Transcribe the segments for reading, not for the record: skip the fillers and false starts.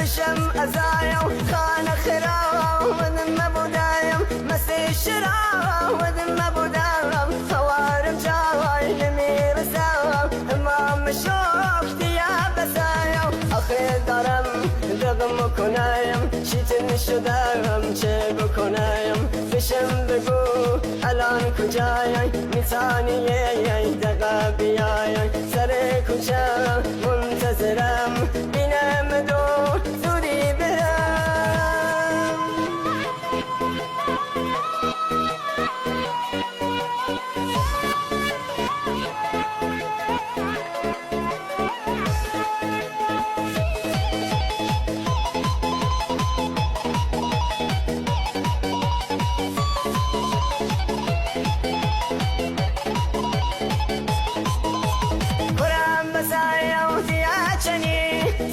بشم ازايا خان خرا ودم بدايم مسي شرا ودم بدايم خوارم جاي لمير سوا امام شوق يا بسايا اخي درم دغم کنایم شیتن شدم چه بکنایم بشم بگو الان کجایی میتانیه دقا بیایی سر کجا منتظرم بینم دو زودی برم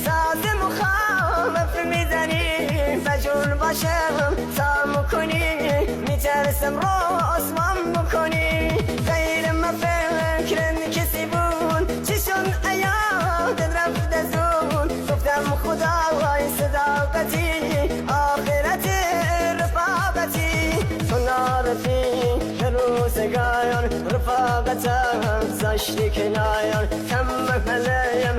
ساز مخالف میزنی فجور باشم سام کنی میترسم رسوام بکنی غیر ما فکرم کسی بود چشون ایاد رفت زون گفتم خدای صداقتی آخرت رفاقتی تو نارفی روزگاران رفاقتم زشتی کنایان کم محلیم